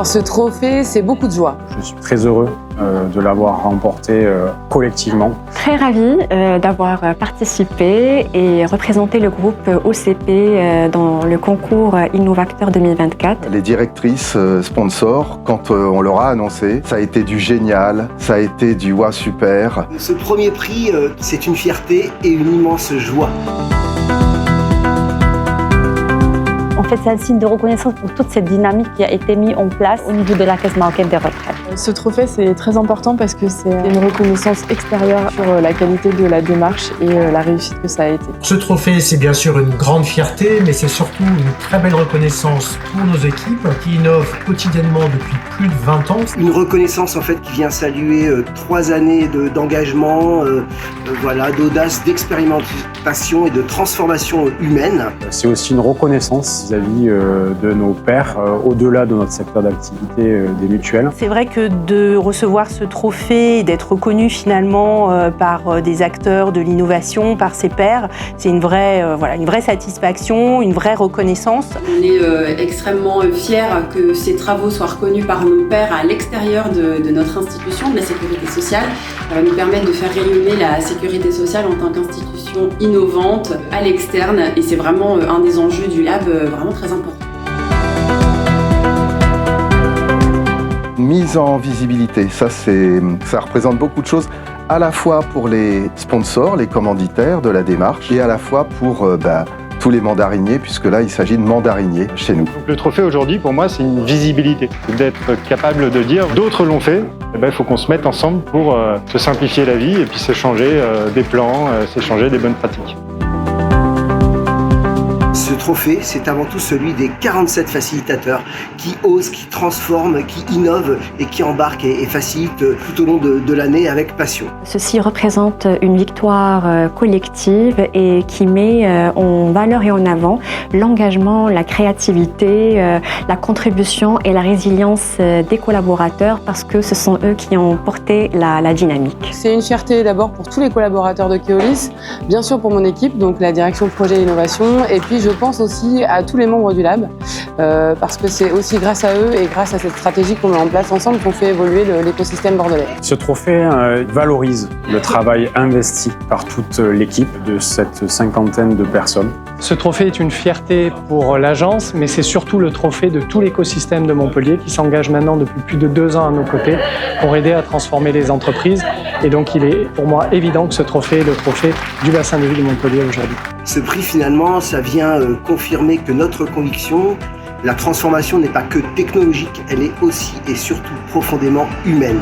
Alors ce trophée, c'est beaucoup de joie. Je suis très heureux de l'avoir remporté collectivement. Très ravie d'avoir participé et représenté le groupe OCP dans le concours Innovacteur 2024. Les directrices sponsors, quand on leur a annoncé, ça a été du génial, ça a été du « ouais, super ». Ce premier prix, c'est une fierté et une immense joie. En fait, c'est un signe de reconnaissance pour toute cette dynamique qui a été mise en place au niveau de la Caisse marocaine des retraites. Ce trophée, c'est très important parce que c'est une reconnaissance extérieure sur la qualité de la démarche et la réussite que ça a été. Ce trophée, c'est bien sûr une grande fierté, mais c'est surtout une très belle reconnaissance pour nos équipes qui innovent quotidiennement depuis plus de 20 ans. Une reconnaissance en fait qui vient saluer 3 années d'engagement, d'audace, d'expérimentation et de transformation humaine. C'est aussi une reconnaissance vis-à-vis de nos pairs, au-delà de notre secteur d'activité des mutuelles. C'est vrai que de recevoir ce trophée et d'être reconnu finalement par des acteurs de l'innovation, par ses pairs, c'est une vraie satisfaction, une vraie reconnaissance. On est extrêmement fiers que ces travaux soient reconnus par nos pairs à l'extérieur de notre institution, de la sécurité sociale. Ça va nous permettre de faire rayonner la sécurité sociale en tant qu'institution innovante à l'externe et c'est vraiment un des enjeux du Lab vraiment très important. Mise en visibilité, ça représente beaucoup de choses, à la fois pour les sponsors, les commanditaires de la démarche, et à la fois pour tous les mandariniers, puisque là, il s'agit de mandariniers chez nous. Donc, le trophée aujourd'hui, pour moi, c'est une visibilité. D'être capable de dire « d'autres l'ont fait », il faut qu'on se mette ensemble pour se simplifier la vie et puis s'échanger des plans, s'échanger des bonnes pratiques. Ce trophée, c'est avant tout celui des 47 facilitateurs qui osent, qui transforment, qui innovent et qui embarquent et facilitent tout au long de l'année avec passion. Ceci représente une victoire collective et qui met en valeur et en avant l'engagement, la créativité, la contribution et la résilience des collaborateurs parce que ce sont eux qui ont porté la dynamique. C'est une fierté d'abord pour tous les collaborateurs de Keolis, bien sûr pour mon équipe, donc la direction projet et innovation, et puis je pense aussi à tous les membres du Lab, parce que c'est aussi grâce à eux et grâce à cette stratégie qu'on met en place ensemble qu'on fait évoluer l'écosystème bordelais. Ce trophée valorise le travail investi par toute l'équipe de cette cinquantaine de personnes. Ce trophée est une fierté pour l'agence, mais c'est surtout le trophée de tout l'écosystème de Montpellier qui s'engage maintenant depuis plus de 2 ans à nos côtés pour aider à transformer les entreprises. Et donc il est pour moi évident que ce trophée est le trophée du bassin de vie de Montpellier aujourd'hui. Ce prix finalement, ça vient confirmer que notre conviction, la transformation n'est pas que technologique, elle est aussi et surtout profondément humaine.